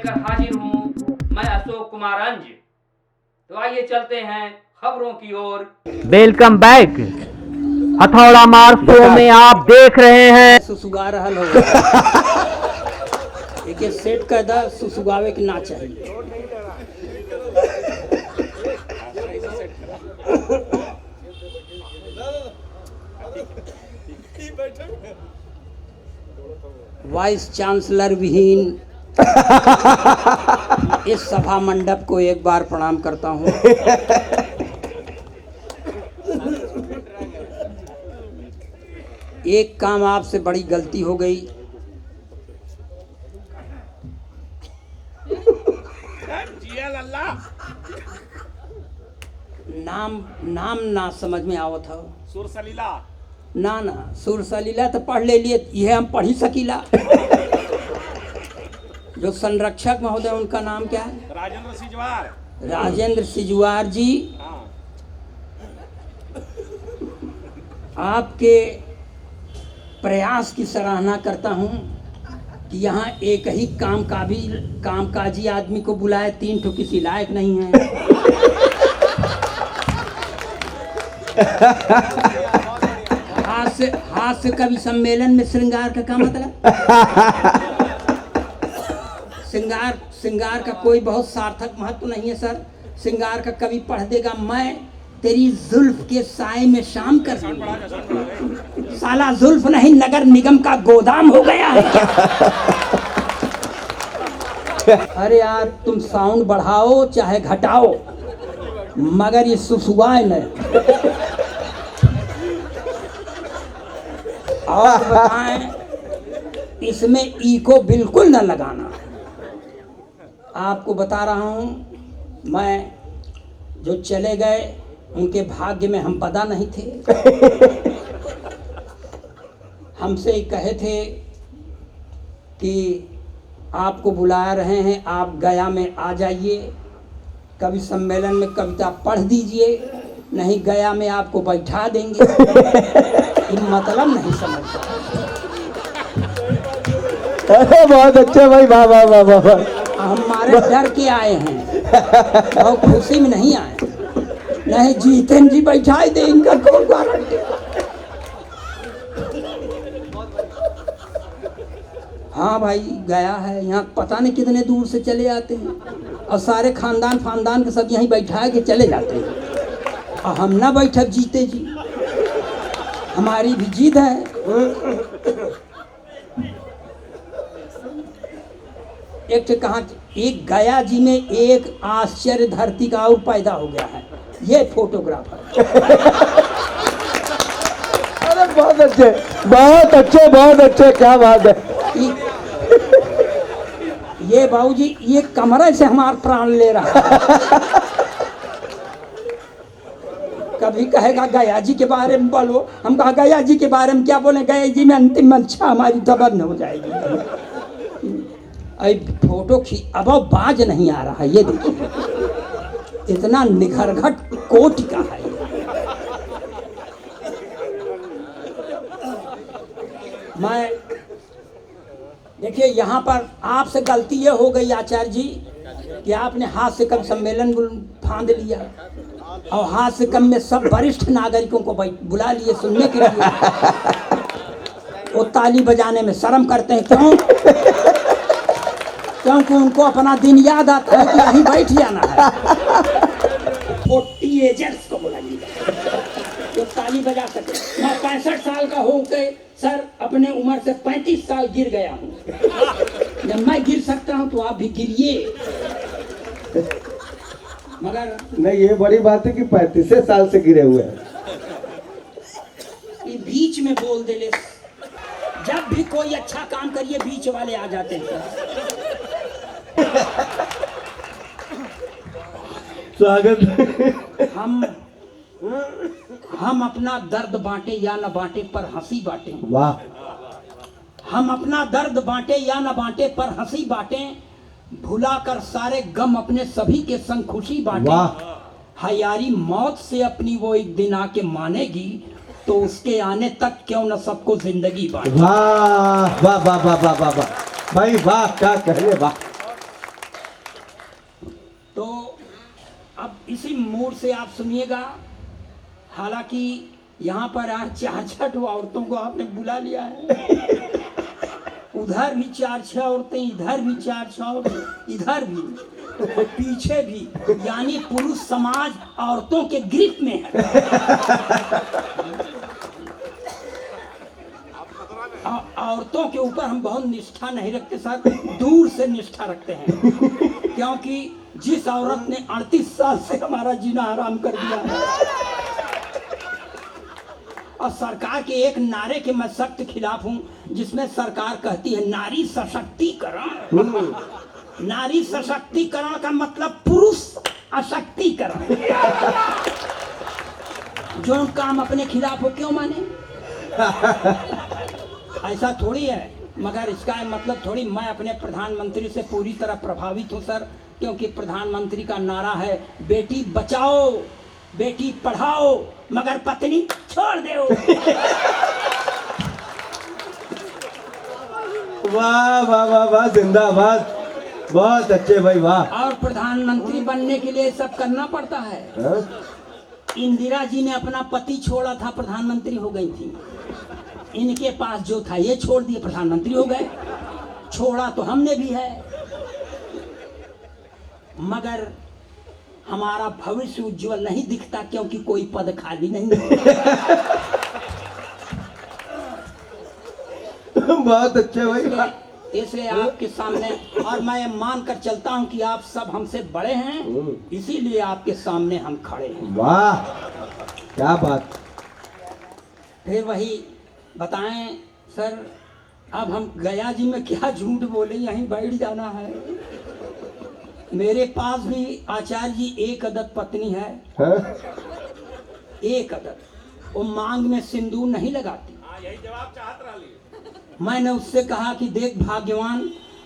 लेकर हाजिर हूँ मैं अशोक कुमार अंज। तो आइए चलते हैं खबरों की ओर। Welcome back. हथौड़ा मार शो में आप देख रहे हैं सुसुगा रहल हो एक सेट कर दा सुसुगावे के ना चाहिए। वाइस चांसलर विहीन इस सभा मंडप को एक बार प्रणाम करता हूं। एक काम आपसे बड़ी गलती हो गई। नाम ना समझ में आवत हो। सुरसलीला ना सुरसलीला तो पढ़ ले लिए, यह हम पढ़ ही सकीला। जो संरक्षक महोदय उनका नाम क्या है? राजेंद्र सिजवार। राजेंद्र सिजवार जी, हाँ। आपके प्रयास की सराहना करता हूं कि यहाँ एक ही कामकाजी आदमी को बुलाए, 3 ठो किसी लायक नहीं है। हास्य कवि सम्मेलन में श्रृंगार का क्या मतलब? श्रृंगार का कोई बहुत सार्थक महत्व नहीं है सर। श्रृंगार का कवि पढ़ देगा, मैं तेरी जुल्फ के साए में शाम कर दूंगा। साला जुल्फ नहीं, नगर निगम का गोदाम हो गया है क्या? अरे यार तुम साउंड बढ़ाओ चाहे घटाओ, मगर ये सुसुगाए नहीं। और बताएं, इसमें इको बिल्कुल न लगाना। आपको बता रहा हूं, मैं जो चले गए उनके भाग्य में हम बदा नहीं थे। हमसे कहे थे कि आपको बुला रहे हैं, आप गया में आ जाइए, कवि सम्मेलन में कविता पढ़ दीजिए, नहीं गया में आपको बैठा देंगे। ये मतलब नहीं समझता। बहुत अच्छे भाई, वाह वाह वाह वाह। हमारे डर के आए हैं और खुशी में नहीं आए। नहीं जीतेन जी बैठाई दे, इनका कौन गारंटी? हाँ भाई गया है, यहाँ पता नहीं कितने दूर से चले आते हैं और सारे खानदान के सब यहीं बैठा के चले जाते हैं। और हम ना बैठक जीते जी, हमारी भी जीत है। एक गया जी में एक आश्चर्य धरती का और पैदा हो गया है, ये फोटोग्राफर। अरे बहुत अच्छे बहुत अच्छे बहुत अच्छे, क्या बात है। ये बाबूजी ये कमरे से हमारा प्राण ले रहा है। कभी कहेगा गया जी के बारे में बोलो, हम कहा गया जी के बारे में क्या बोले, गया जी में अंतिम इच्छा हमारी दबन हो जाएगी। फोटो अब बाज नहीं आ रहा है, ये देखिए इतना निखरघट कोट का है। मैं देखिए यहाँ पर आपसे गलती ये हो गई आचार्य जी कि आपने हास्य कवि सम्मेलन फांद लिया और हास्य कवि में सब वरिष्ठ नागरिकों को बुला लिए सुनने के लिए। वो ताली बजाने में शर्म करते हैं, क्यों? क्योंकि उनको अपना दिन याद आता है कि यहीं बैठ जाना है। 40 एजर्स को बुला लिया जो ताली बजा सके। मैं 65 साल का होकर सर अपने उम्र से 35 साल गिर गया हूँ। जब मैं गिर सकता हूँ तो आप भी गिरिए। मगर नहीं, ये बड़ी बात है कि 35 साल से गिरे हुए हैं। ये बीच में बोल दे ले, जब भी कोई अच्छा काम करिए बीच वाले आ जाते हैं। स्वागत। हम अपना दर्द बांटे या न बांटे पर हंसी बांटे। वाह। हम अपना दर्द बांटे या न बांटे पर हंसी बांटे, भुलाकर सारे गम अपने सभी के संग खुशी बांटे। हयारी मौत से अपनी वो एक दिन आके मानेगी, तो उसके आने तक क्यों न सबको जिंदगी बांटे। वाह वाह वाह वाह वाह वाह भाई, वाह क्या कहने, वाह। तो अब इसी मूड से आप सुनिएगा। हालांकि यहाँ पर आज 4-6 औरतों को आपने बुला लिया है, उधर भी 4-6 औरतें, इधर भी 4-6 औरतें, इधर भी और पीछे भी, यानी पुरुष समाज औरतों के ग्रिप में है। औरतों के ऊपर हम बहुत निष्ठा नहीं रखते सर, दूर से निष्ठा रखते हैं, क्योंकि जिस औरत ने 38 साल से हमारा जीना हराम कर दिया है, और सरकार के एक नारे के मैं सख्त खिलाफ हूं, जिसमें सरकार कहती है नारी सशक्तिकरण। नारी सशक्तिकरण का मतलब पुरुष अशक्तिकरण। जो काम अपने खिलाफ हो क्यों माने? ऐसा थोड़ी है, मगर इसका मतलब थोड़ी मैं अपने प्रधानमंत्री से पूरी तरह प्रभावित हूँ सर, क्योंकि प्रधानमंत्री का नारा है बेटी बचाओ बेटी पढ़ाओ मगर पत्नी छोड़ दो। वाह वाह वाह वाह, जिंदाबाद, बहुत अच्छे भाई, वाह। और प्रधानमंत्री बनने के लिए सब करना पड़ता है। इंदिरा जी ने अपना पति छोड़ा था, प्रधानमंत्री हो गई थी। इनके पास जो था ये छोड़ दिए, प्रधानमंत्री हो गए। छोड़ा तो हमने भी है, मगर हमारा भविष्य उज्जवल नहीं दिखता, क्योंकि कोई पद खाली नहीं है। बहुत अच्छे भाई, इसलिए आपके सामने, और मैं मानकर चलता हूं कि आप सब हमसे बड़े हैं, इसीलिए आपके सामने हम खड़े हैं। वाह क्या बात। फिर वही बताएं सर, अब हम गया जी में क्या झूठ बोले, यहीं बैठ जाना है। मेरे पास भी आचार्य जी एक अदद पत्नी है, एक अदद। वो मांग में सिंदूर नहीं लगाती। यही जवाब चाहत रही। मैंने उससे कहा कि देख भाग्यवान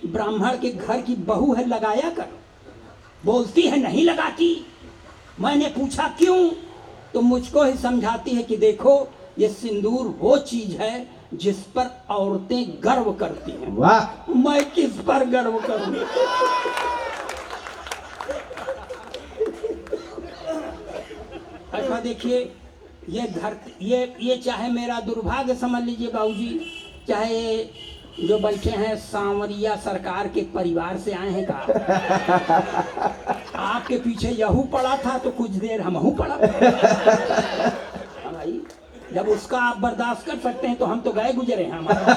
ब्राह्मण के घर की बहू है, लगाया कर। बोलती है नहीं लगाती। मैंने पूछा क्यों, तो मुझको ही समझाती है कि देखो ये सिंदूर वो चीज है जिस पर औरतें गर्व करती हैं। वाह। मैं किस पर गर्व करूं? अच्छा देखिए, ये घर, ये चाहे मेरा दुर्भाग्य समझ लीजिए बाबूजी, चाहे जो बैठे हैं सांवरिया सरकार के परिवार से आए हैं का, आपके पीछे यहू पड़ा था तो कुछ देर हमहू पड़ा। भाई जब उसका आप बर्दाश्त कर सकते हैं तो हम तो गए गुजरे हैं। हमारा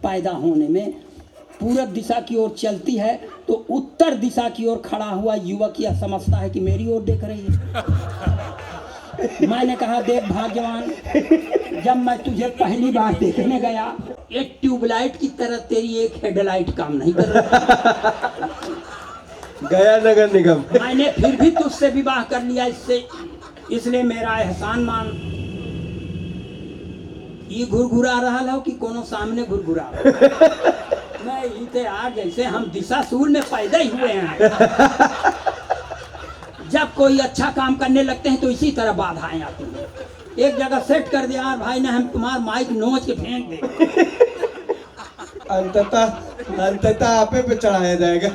पैदा होने में पूरब दिशा की ओर चलती है तो उत्तर दिशा की ओर खड़ा हुआ युवक यह समझता है कि मेरी ओर देख रही है। मैंने कहा देख भाग्यवान, जब मैं तुझे पहली बार देखने गया, एक ट्यूबलाइट की तरह तेरी एक हेडलाइट काम नहीं कर रहा। गया नगर निगम। मैंने फिर भी तुझसे विवाह कर लिया इससे, इसलिए मेरा एहसान मान। ये घुरघुरा रहा हो कि कोनो सामने घुरघुरा मैं इते आ, जैसे हम दिशा सूल में पैदा ही हुए हैं। जब कोई अच्छा काम करने लगते हैं तो इसी तरह बाधाएं आती हैं। एक जगह सेट कर दिया यार भाई ने, हम तुम्हारा माइक नोच के फेंक देंगे। अंततः आपे पे चढ़ाया जाएगा।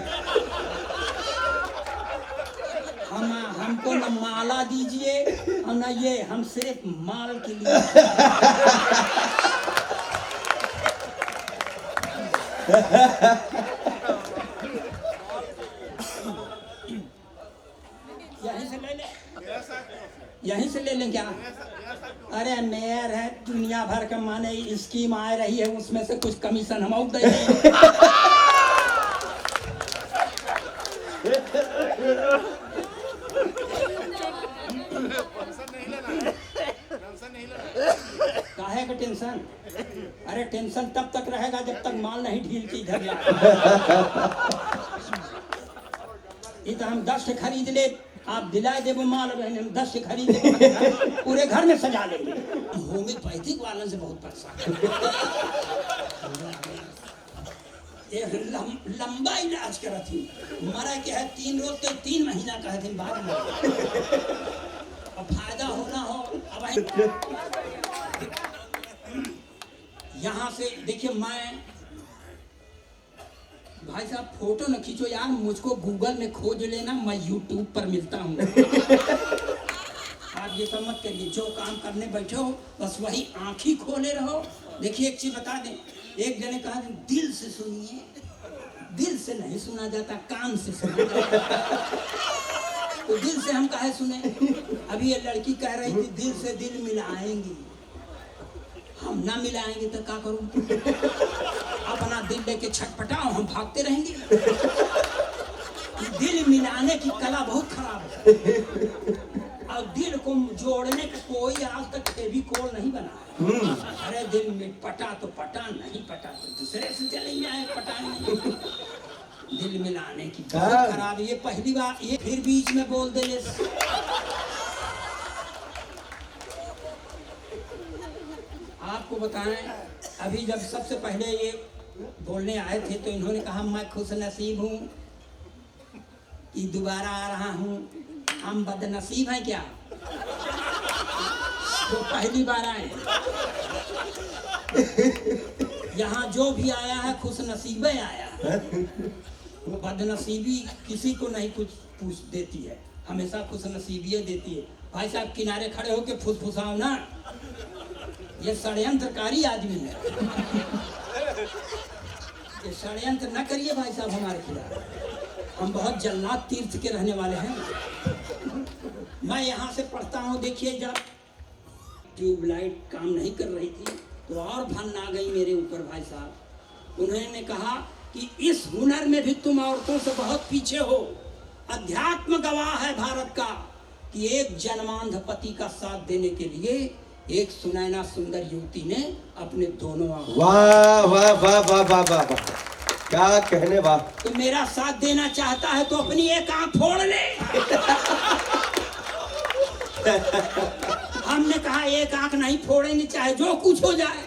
हमको न माला दीजिए और न ये, हम सिर्फ माल के लिए। यहीं से ले ले, यहीं से ले लें क्या? अरे मेयर है, दुनिया भर का माने स्कीम आ रही है, उसमें से कुछ कमीशन हम दे देंगे। काहे का टेंशन? अरे टेंशन तब तक रहेगा जब तक माल नहीं ढील के इधर लाए। ये तो हम 10 खरीद ले, आप दिला दे वो माल, हम 10 खरीद ले, पूरे घर में सजा लेंगे। होम्योपैथिक वालों से बहुत परेशान। लंबा इलाज करा थी, मरा क्या है 3 रोज तो 3 महीना कहे थे बाद में, अब फायदा होना हो। अब यहाँ से देखिए, मैं भाई साहब फोटो न खींचो यार, मुझको गूगल में खोज लेना, मैं यूट्यूब पर मिलता हूँ। आप ये सब मत करिए, जो काम करने बैठे हो बस वही आँख ही खोले रहो। देखिए एक चीज बता दें, एक जने कहा दिल से सुनिए, दिल से नहीं सुना जाता, कान से सुना जाता। तो दिल से हम काहे सुने? अभी ये लड़की कह रही थी दिल से दिल मिलाएंगी, हम ना मिलाएंगे तो क्या करूं? अपना दिल लेके छटपटाओ, हम भागते रहेंगे। दिल मिलाने की कला बहुत खराब है, और दिल को जोड़ने का कोई आज तक फेविकोल नहीं बना। अरे दिल में पटा तो पटा, नहीं पटा तो दूसरे से चले जाए पटाने। दिल मिलाने की बहुत खराब। ये पहली बार, ये फिर बीच में बोल दे। आपको बताएं, अभी जब सबसे पहले ये बोलने आए थे तो इन्होंने कहा मैं खुश नसीब हूँ कि दोबारा आ रहा हूँ। हम बदनसीब हैं क्या तो पहली बार आए? यहाँ जो भी आया है खुश नसीब आया है। वो बदनसीबी किसी को नहीं कुछ पूछ देती है, हमेशा खुश नसीबी देती है। भाई साहब किनारे खड़े होके फुसफुसाओ ना, ये षड्यंत्रकारी आदमी है। ये षड्यंत्र न करिए भाई साहब हमारे खिलाफ, हम बहुत जल्लाद तीर्थ के रहने वाले हैं। मैं यहाँ से पढ़ता हूँ, देखिए जब ट्यूबलाइट काम नहीं कर रही थी तो और भन आ गई मेरे ऊपर भाई साहब। उन्होंने कहा कि इस हुनर में भी तुम औरतों से बहुत पीछे हो। अध्यात्म गवाह है भारत का कि एक जन्मांध पति का साथ देने के लिए एक सुनैना सुंदर युवती ने अपने दोनों आंखों, वाह वाह वाह वाह वाह वाह वाह, क्या कहने वाह। तो मेरा साथ देना चाहता है तो अपनी एक आंख फोड़ ले। हमने कहा एक आंख नहीं फोड़ेंगे चाहे जो कुछ हो जाए।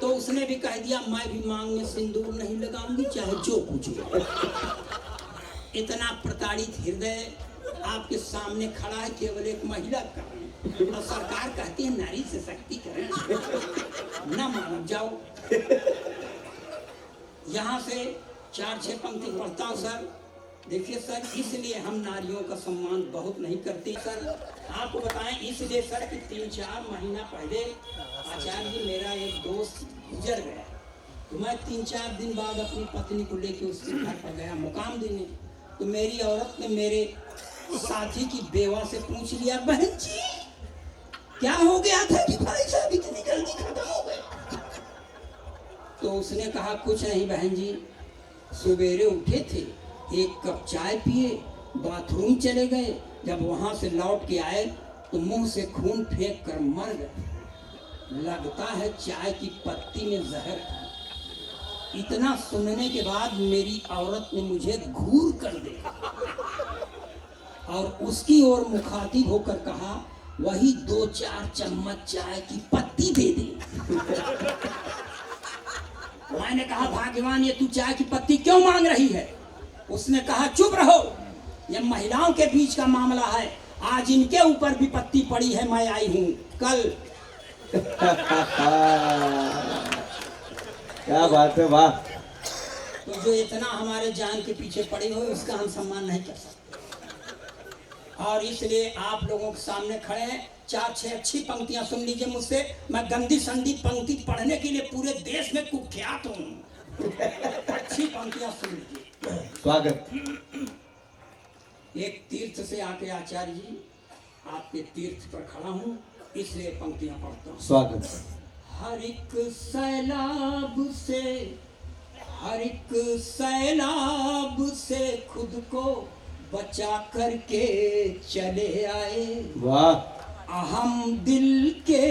तो उसने भी कह दिया मैं भी मांग में सिंदूर नहीं लगाऊंगी चाहे जो कुछ हो। इतना प्रताड़ित हृदय आपके सामने खड़ा है केवल एक महिला का, और सरकार कहती है नारी सशक्तिकरण। ना मानो जाओ। यहाँ से 4-6 पंक्ति पढ़ता हूँ सर। देखिए सर, इसलिए हम नारियों का सम्मान बहुत नहीं करते सर। आपको बताएं इसलिए सर कि 3-4 महीना पहले आचार्य जी मेरा एक दोस्त गुजर गया, तो मैं 3-4 दिन बाद अपनी पत्नी को लेकर उसके घर पर गया मुकाम देने। तो मेरी औरत ने मेरे साथी की बेवा से पूछ लिया बहन जी क्या हो गया था कि भाई साहब इतनी जल्दी खत्म हो गए? तो उसने कहा कुछ नहीं बहन जी, सवेरे उठे थे, एक कप चाय पिए, बाथरूम चले गए, जब वहां से लौट के आए तो मुंह से खून फेंक कर मर गए। लगता है चाय की पत्ती में जहर था। इतना सुनने के बाद मेरी औरत ने मुझे घूर कर देखा और उसकी ओर मुखातिब होकर कहा वही 2-4 चम्मच चाय की पत्ती दे दे। मैंने कहा भाग्यवान ये तू चाय की पत्ती क्यों मांग रही है? उसने कहा चुप रहो, ये महिलाओं के बीच का मामला है, आज इनके ऊपर भी पत्ती पड़ी है, मैं आई हूँ कल। क्या बात है वाह। तो जो इतना हमारे जान के पीछे पड़े हो उसका हम सम्मान नहीं कर सकते, और इसलिए आप लोगों के सामने खड़े हैं। 4-6 अच्छी पंक्तियां सुन लीजिए मुझसे। मैं गंदी संदी पंक्ति पढ़ने के लिए पूरे देश में कुख्यात हूँ। अच्छी पंक्तियां सुन लीजिए। स्वागत। एक तीर्थ से आके आचार्य जी आपके तीर्थ पर खड़ा हूँ, इसलिए पंक्तियां पढ़ता हूँ। स्वागत। हर एक सैलाब से खुद को बचा करके चले आए, वाह। हम दिल के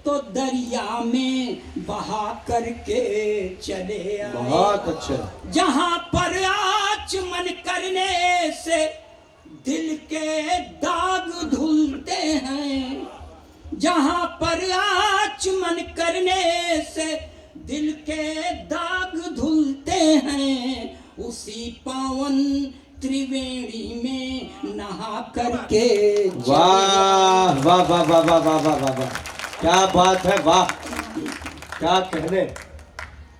तो दरिया में बहा करके चले आए। बहुत अच्छा। जहाँ पर आचमन करने से दिल के दाग धुलते हैं, जहाँ पर आचमन करने से दिल के दाग धुलते हैं, उसी पावन त्रिवेणी में नहा करके। वाह वाह वाह वाह वाह वाह वाह वाह वाह, क्या बात है वाह, क्या कहने।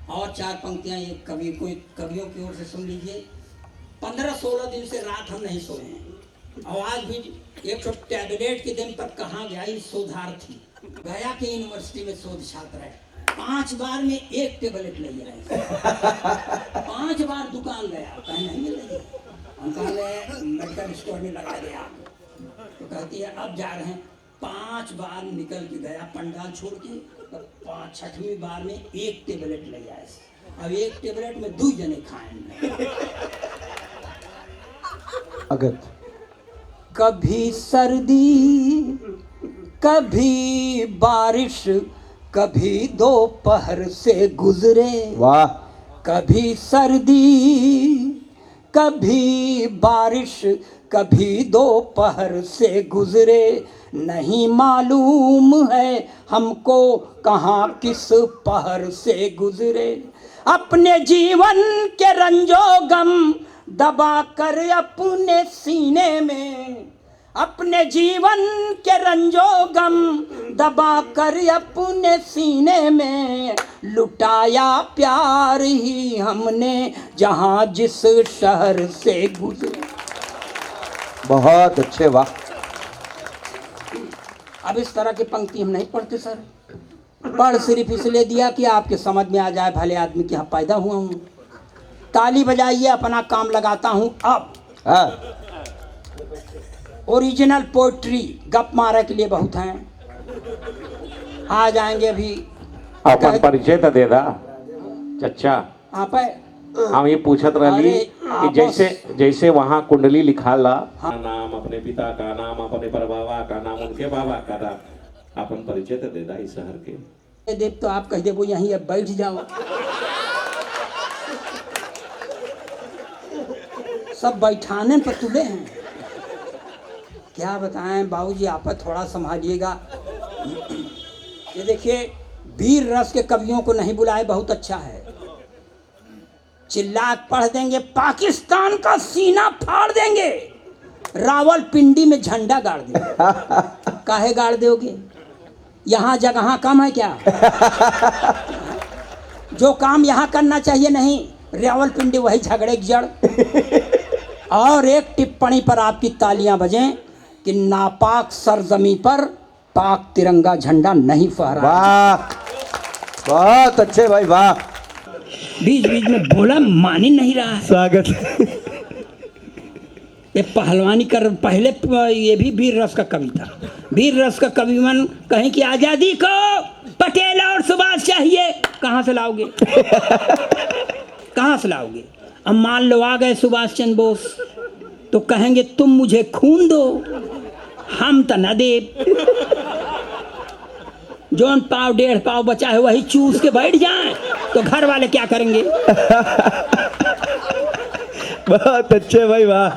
और 4 पंक्तियां एक कवि कोई कवियों की ओर से सुन लीजिए। 15-16 दिन से रात हम नहीं सोए हैं और आज भी एक तो टैबलेट के दिन तक कहाँ गया ये शोधार्थी गया कि यूनिवर्सिटी में शोध छात्र है 5 बार में 1 टेबलेट ले आए 5 बार दुकान गया कहीं नहीं मिलेगी हम कहा मेडिकल स्टोर में लगा दिया तो कहती है अब जा रहे हैं 5 बार निकल के गया पंडाल छोड़ के तो 5-6वीं बार में 1 टेबलेट ले आए अब 1 टेबलेट में 2 जने खाएंगे। अगत कभी सर्दी कभी बारिश कभी दोपहर से गुजरे वाह कभी सर्दी कभी बारिश कभी दोपहर से गुजरे नहीं मालूम है हमको कहाँ किस पहर से गुजरे अपने जीवन के रंजो गम दबा कर अपने सीने में अपने जीवन के रंजो गम दबा कर अपने सीने में लुटाया प्यार ही हमने जहाँ जिस शहर से गुजरे। बहुत अच्छे वाह। अब इस तरह की पंक्ति हम नहीं पढ़ते सर पढ़ सिर्फ इसलिए दिया कि आपके समझ में आ जाए भले आदमी के यहाँ पैदा हुआ हूँ। ताली बजाइए अपना काम लगाता हूँ। अब हाँ। ओरिजिनल पोइट्री गप मारे के लिए बहुत हैं आ जाएंगे अभी अपन परिचय तो दे दा चचा आप हम ये पूछत रही अरे, कि आपस- जैसे जैसे वहाँ कुंडली लिखा ला हाँ। नाम अपने पिता का नाम अपने परबाबा का नाम उनके बाबा का नाम अपन परिचय तो दे दा इस शहर के देव तो आप कह दे वो यहीं अब बैठ जाओ सब बैठाने पर तुले हैं क्या बताएं बाबूजी आप थोड़ा संभालिएगा। ये देखिए वीर रस के कवियों को नहीं बुलाए बहुत अच्छा है चिल्ला पढ़ देंगे पाकिस्तान का सीना फाड़ देंगे रावलपिंडी में झंडा गाड़ देंगे काहे गाड़ दोगे यहाँ जगह कम है क्या जो काम यहाँ करना चाहिए नहीं रावलपिंडी वही झगड़े की जड़। और एक टिप्पणी पर आपकी तालियां बजें कि नापाक सरजमी पर पाक तिरंगा झंडा नहीं फहरा। वाह बहुत अच्छे भाई वाह। बीच बीच में बोला मान ही नहीं रहा है स्वागत। ये पहलवानी कर पहले ये भी वीर रस का कवि था। वीर रस का कवि मन कहें कि आजादी को पटेल और सुभाष चाहिए कहाँ से लाओगे कहाँ से लाओगे। अब मान लो आ गए सुभाष चंद्र बोस तो कहेंगे तुम मुझे खून दो हम तो न दे जोन पाव 1.5 पाव बचा है वही चूस के बैठ जाएं तो घर वाले क्या करेंगे। बहुत अच्छे भाई वाह।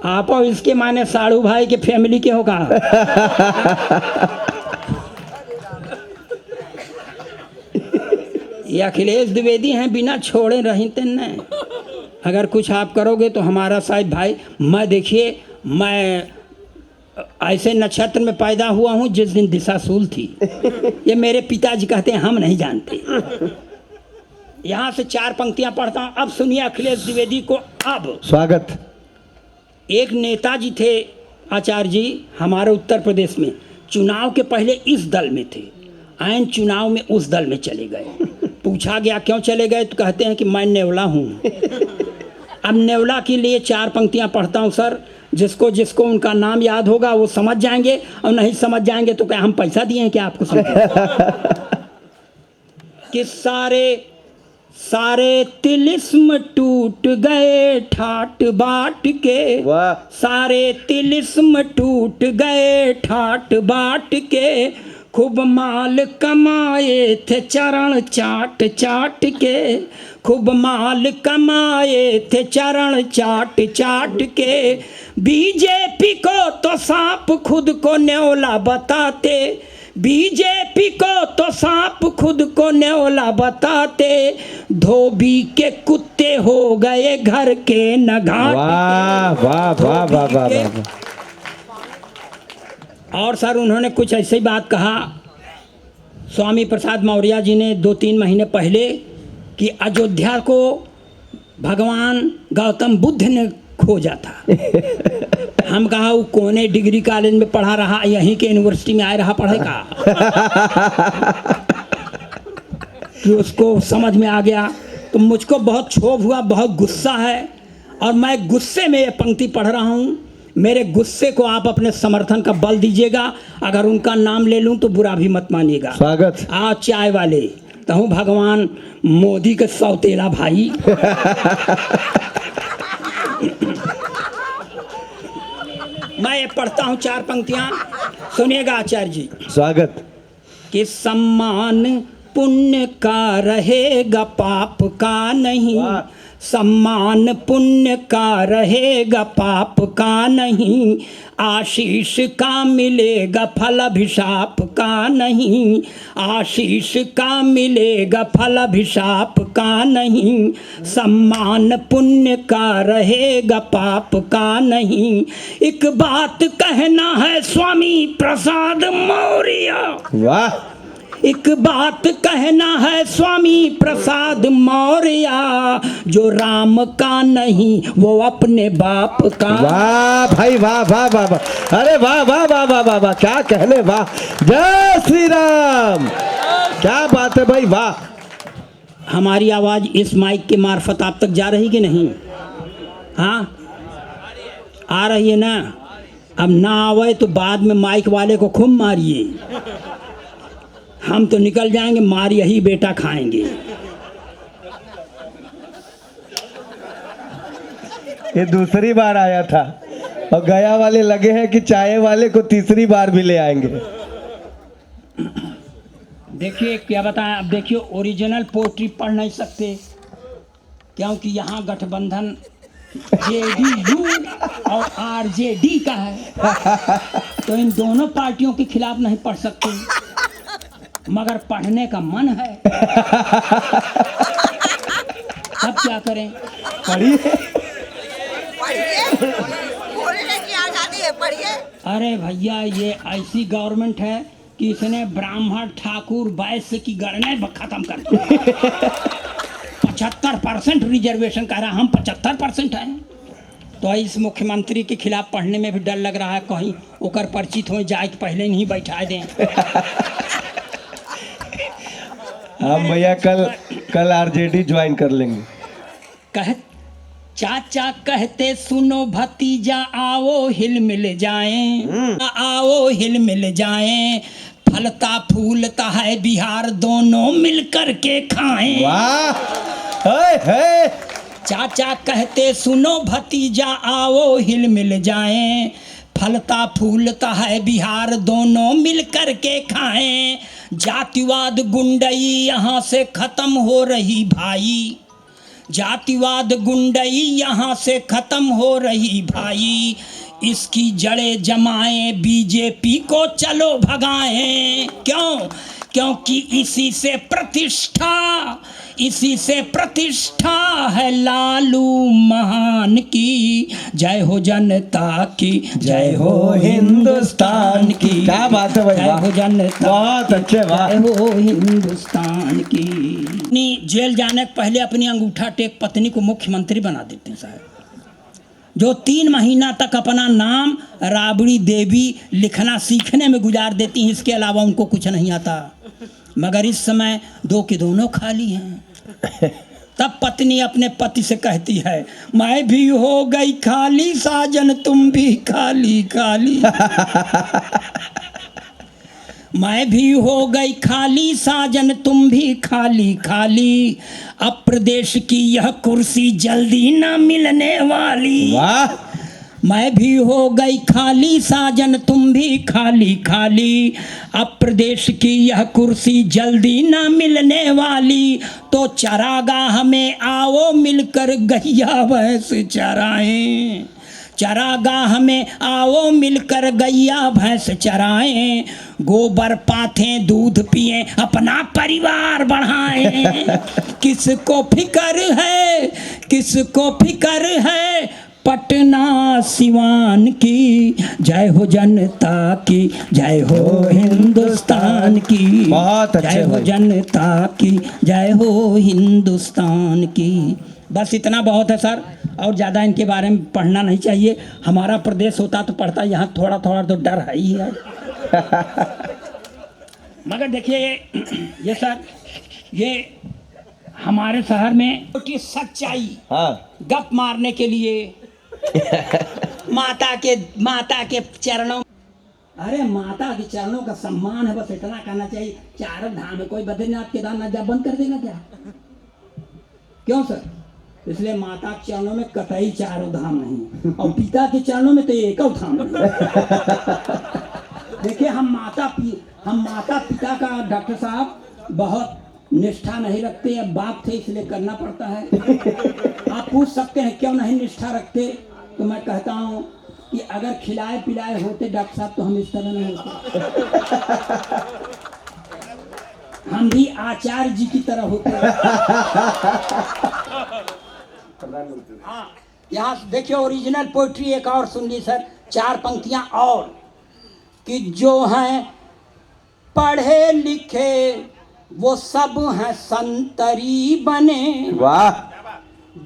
आप और इसके माने साड़ू भाई के फैमिली के होगा। ये अखिलेश द्विवेदी हैं बिना छोड़े रहते न अगर कुछ आप करोगे तो हमारा साहिब भाई मैं देखिए मैं ऐसे नक्षत्र में पैदा हुआ हूँ जिस दिन दिशाशूल थी ये मेरे पिताजी कहते हैं हम नहीं जानते। यहाँ से 4 पंक्तियाँ पढ़ता हूँ अब सुनिए अखिलेश द्विवेदी को। अब स्वागत। एक नेताजी थे आचार्य जी हमारे उत्तर प्रदेश में चुनाव के पहले इस दल में थे आयन चुनाव में उस दल में चले गए। पूछा गया क्यों चले गए तो कहते हैं कि मैं नेवला हूँ। अब नेवला के लिए 4 पंक्तियाँ पढ़ता हूँ सर जिसको जिसको उनका नाम याद होगा वो समझ जाएंगे और नहीं समझ जाएंगे तो क्या हम पैसा दिए हैं क्या आपको समझ कि सारे सारे तिलिस्म टूट गए ठाट बाट के वाह। सारे तिलिस्म टूट गए ठाट बाट के खूब माल कमाए थे चरण चाट चाट के खूब माल कमाए थे चरण चाट चाट के बीजेपी को तो सांप खुद को न्योला बताते बीजेपी को तो सांप खुद को न्योला बताते धोबी के कुत्ते हो गए घर के नगाटे। वाह वाह वाह वाह वाह वाह। और सर उन्होंने कुछ ऐसी बात कहा स्वामी प्रसाद मौर्य जी ने 2-3 महीने पहले कि अयोध्या को भगवान गौतम बुद्ध ने खोजा था। हम कहा वो कोने डिग्री कॉलेज में पढ़ा रहा, यहीं के यूनिवर्सिटी में आए रहा पढ़ेगा कि उसको समझ में आ गया। तो मुझको बहुत क्षोभ हुआ, बहुत गुस्सा है, और मैं गुस्से में ये पंक्ति पढ़ रहा हूँ। मेरे गुस्से को आप अपने समर्थन का बल दीजिएगा। अगर उनका नाम ले लूँ तो बुरा भी मत मानिएगा। स्वागत। चाय वाले तो हूँ भगवान मोदी के सौतेला भाई। मैं ये पढ़ता हूँ 4 पंक्तियाँ, सुनिएगा आचार्य जी। स्वागत। कि सम्मान पुण्य का रहेगा, पाप का नहीं। सम्मान पुण्य का रहेगा, पाप का नहीं। आशीष का मिलेगा, फल अभिशाप का नहीं। आशीष का मिलेगा, फल अभिशाप का नहीं। सम्मान पुण्य का रहेगा, पाप का नहीं। एक बात कहना है स्वामी प्रसाद मौर्य। वाह। एक बात कहना है स्वामी प्रसाद मौर्य, जो राम का नहीं वो अपने बाप का। वाह भाई वाह वाह वाह वाह, अरे वाह वाह वाह वाह वाह वाह, क्या कहने, वाह। जय श्री राम, क्या बात है भाई, वाह। हमारी आवाज इस माइक के मार्फत आप तक जा रही कि नहीं? हाँ आ रही है ना? अब ना आवे तो बाद में माइक वाले को खूब मारिए, हम तो निकल जाएंगे, मार यही बेटा खाएंगे। ये दूसरी बार आया था और गया वाले लगे हैं कि चाय वाले को तीसरी बार भी ले आएंगे। देखिए क्या बताएं, अब देखिए ओरिजिनल पोट्री पढ़ नहीं सकते क्योंकि यहाँ गठबंधन जेडीयू और आरजेडी का है, तो इन दोनों पार्टियों के खिलाफ नहीं पढ़ सकते, मगर पढ़ने का मन है। अब क्या करें? पढ़िए। बोलने की आजादी है, पढ़िए। अरे भैया ये ऐसी गवर्नमेंट है कि इसने ब्राह्मण ठाकुर वैश्य की गणना खत्म कर दी। 75% रिजर्वेशन कह रहा, हम 75% हैं। तो इस मुख्यमंत्री के खिलाफ पढ़ने में भी डर लग रहा है, कहीं ओकर परिचित हो जाए कि पहले नहीं बैठा दें। हम भैया कल आरजेडी ज्वाइन कर लेंगे। चाचा कहते सुनो भतीजा, आओ हिल मिल जाएं, आओ हिल मिल जाएं। फलता फूलता है बिहार, दोनों मिलकर के खाएं। वाह। हे। चाचा कहते सुनो भतीजा, आओ हिल मिल जाएं। फलता फूलता है बिहार, दोनों मिलकर के खाएं। जातिवाद गुंडई यहाँ से खत्म हो रही भाई, जातिवाद गुंडई यहाँ से खत्म हो रही भाई। इसकी जड़ें जमाएं, बीजेपी को चलो भगाएं। क्यों? क्योंकि इसी से प्रतिष्ठा है लालू महान की। जय हो जनता की, जय हो हिंदुस्तान की। क्या बात है भाई, जय हो जनता, बहुत अच्छे, वाह। जय हो हिंदुस्तान की। अपनी जेल जाने के पहले अपनी अंगूठा टेक पत्नी को मुख्यमंत्री बना देते हैं साहब, जो 3 महीना तक अपना नाम राबड़ी देवी लिखना सीखने में गुजार देती हैं, इसके अलावा उनको कुछ नहीं आता। मगर इस समय 2 के दोनों खाली हैं। तब पत्नी अपने पति से कहती है, मैं भी हो गई खाली साजन, तुम भी खाली खाली। मैं भी हो गई खाली साजन, तुम भी खाली खाली। अब प्रदेश की यह कुर्सी जल्दी न मिलने वाली। वाह। मैं भी हो गई खाली साजन, तुम भी खाली खाली। अब प्रदेश की यह कुर्सी जल्दी न मिलने वाली। तो चरागाह में आओ मिलकर गैया भैंस चराएं। चरागाह में आओ मिलकर गैया भैंस चराएं। गोबर पाथें, दूध पिएं, अपना परिवार बढ़ाएं। किसको फिकर है, किसको फिकर है पटना सिवान की जय हो, जनता की जय हो, हिंदुस्तान की बहुत अच्छे जय हो, भाई। जनता की जय हो, हिंदुस्तान की। बस इतना बहुत है सर, और ज़्यादा इनके बारे में पढ़ना नहीं चाहिए। हमारा प्रदेश होता तो पढ़ता, यहाँ थोड़ा थोड़ा तो डर है ही है। मगर देखिए ये सर, ये हमारे शहर में की सच्चाई हाँ गप मारने के लिए माता के चरणों, अरे माता के चरणों का सम्मान है, बस इतना करना चाहिए। चारों धाम है, कोई बद्रीनाथ केदारनाथ जा बंद कर देगा क्या? क्यों सर? इसलिए माता के चरणों में कतई चारों धाम नहीं, और पिता के चरणों में तो एक धाम नहीं। देखिए हम माता पिता का डॉक्टर साहब बहुत निष्ठा नहीं रखते, अब बाप थे इसलिए करना पड़ता है। आप पूछ सकते हैं क्यों नहीं निष्ठा रखते, तो मैं कहता हूँ कि अगर खिलाए पिलाए होते डॉक्टर साहब तो हम इस तरह नहीं होते, हम भी आचार्य जी की तरह होते। हाँ, यहाँ देखिए ओरिजिनल पोइट्री एक और सुन ली सर, 4 पंक्तियां और, कि जो हैं पढ़े लिखे वो सब हैं संतरी बने। वाह।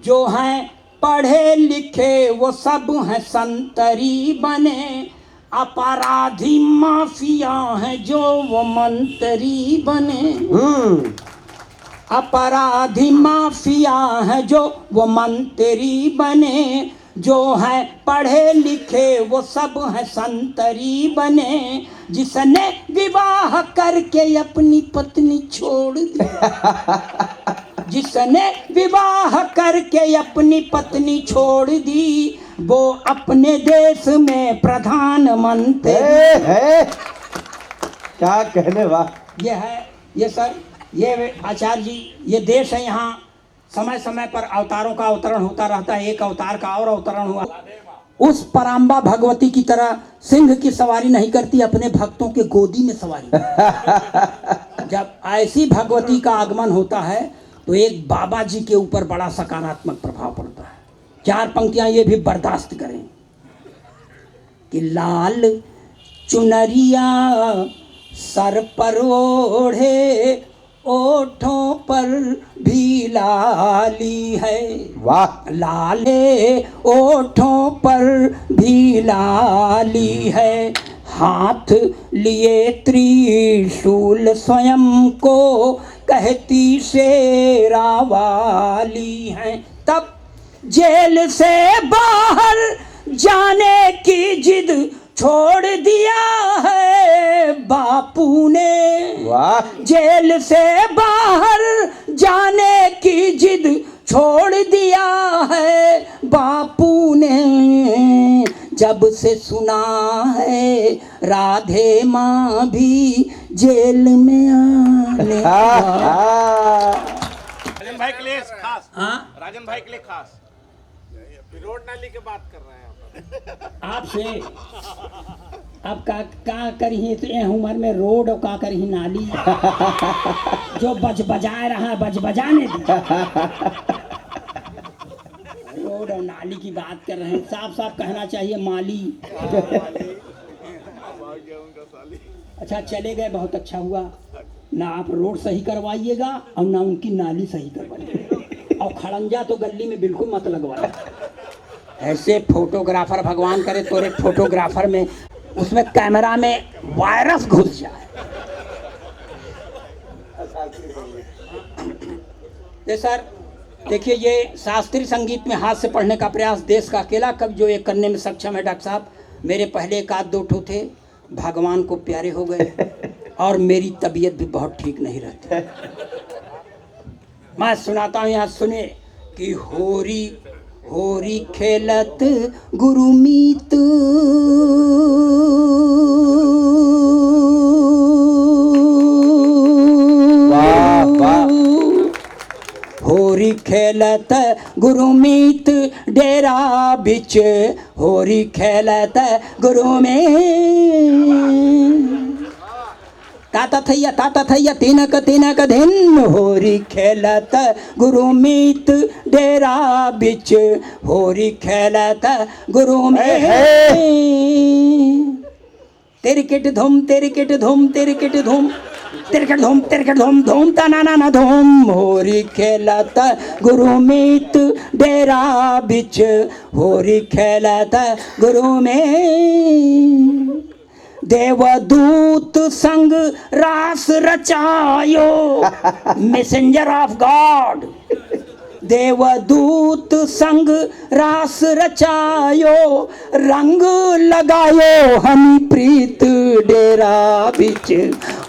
जो हैं पढ़े लिखे वो सब हैं संतरी बने, अपराधी माफिया हैं जो वो मंत्री बने। अपराधी माफिया हैं जो वो मंत्री बने, जो हैं पढ़े लिखे वो सब हैं संतरी बने। जिसने विवाह करके अपनी पत्नी छोड़ दी, जिसने विवाह करके अपनी पत्नी छोड़ दी, वो अपने देश में प्रधानमंत्री है। क्या कहने, वाह। ये है, ये सर, ये आचार्य जी, ये देश है, यहाँ समय समय पर अवतारों का अवतरण होता रहता है। एक अवतार का और अवतरण हुआ। उस पराम्बा भगवती की तरह सिंह की सवारी नहीं करती, अपने भक्तों के गोदी में सवारी। जब ऐसी भगवती का आगमन होता है तो एक बाबा जी के ऊपर बड़ा सकारात्मक प्रभाव पड़ता है। 4 पंक्तियां ये भी बर्दाश्त करें कि लाल चुनरिया सर पर ओढ़े, ओठों पर भी लाली है। वाह। लाले ओठों पर भी लाली है, हाथ लिए त्रिशूल स्वयं को कहती शेरा वाली है। तब जेल से बाहर जाने की जिद छोड़ दिया है बापू ने। वाह। जेल से बाहर जाने की जिद छोड़ दिया है बापू ने। जब से सुना है राधे माँ भी जेल में आने राजन भाई के लिए खास, हाँ? राजन भाई के लिए खास रोड नाली की बात कर रहे हैं आपसे। अब का करी तो ये उम्र में रोड और का करी नाली, जो बजाए रहा बजाने दी। रोड और नाली की बात कर रहे हैं, साफ साफ कहना चाहिए माली। अच्छा चले गए, बहुत अच्छा हुआ। ना आप रोड सही करवाइएगा और ना उनकी नाली सही करवाइएगा, और खड़ंजा तो गली में बिल्कुल मत लगवाए। ऐसे फोटोग्राफर भगवान करे तोरे फोटोग्राफर में उसमें कैमरा में वायरस घुस जाए। तो सर देखिए, ये शास्त्रीय संगीत में हाथ से पढ़ने का प्रयास देश का अकेला कवि जो ये करने में सक्षम है। डॉक्टर साहब, मेरे पहले 1-2 ठो थे, भगवान को प्यारे हो गए, और मेरी तबीयत भी बहुत ठीक नहीं रहती। मैं सुनाता हूँ, यहाँ सुने कि होरी होरी खेलत गुरुमीत, होरी खेलत गुरुमीत डेरा बिच, होरी खेलत गुरु में ताता थैया तिनक धिन होरी खेलत गुरु मीत डेरा बिच होरी खेलत गुरु में तिरकिट धूम तिरकिट धूम तिरकिट धूम तिरकिट धूम तिरकिट धूम धूम तना ना धूम होरी खेलत गुरु मीत डेरा बिच होरी खेलत गुरु में देवदूत संग रास रचायो मैसेंजर ऑफ गॉड देवदूत संग रास रचायो रंग लगायो हमी प्रीत डेरा बिच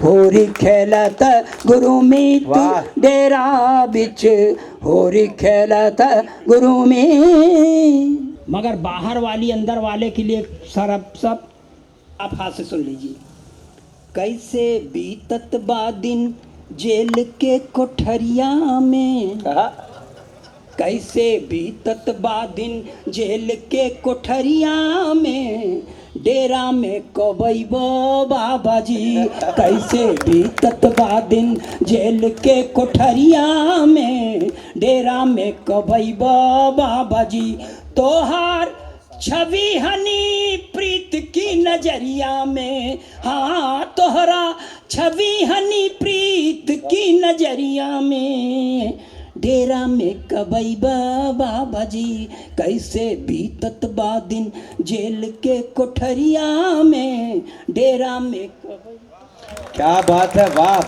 होरी खेलत गुरु मीत डेरा बिच होरी खेलत गुरु में। मगर बाहर वाली अंदर वाले के लिए सब आप हाथ से सुन लीजिए। कैसे बीतत बा दिन जेल के कोठरिया में, कैसे बीतत बा दिन जेल के कोठरिया में डेरा में कबैबो बाबा जी कैसे बीतत बा दिन जेल के कोठरिया में डेरा में कबैबो बाबा जी तोहार छवि हनी प्रीत की नजरिया में। हाँ तोहरा छवि हनी प्रीत की नजरिया में डेरा में कबैबा बाबा जी कैसे बीतत बा दिन जेल के कोठरिया में डेरा में कबैबा। क्या बात है, वाह।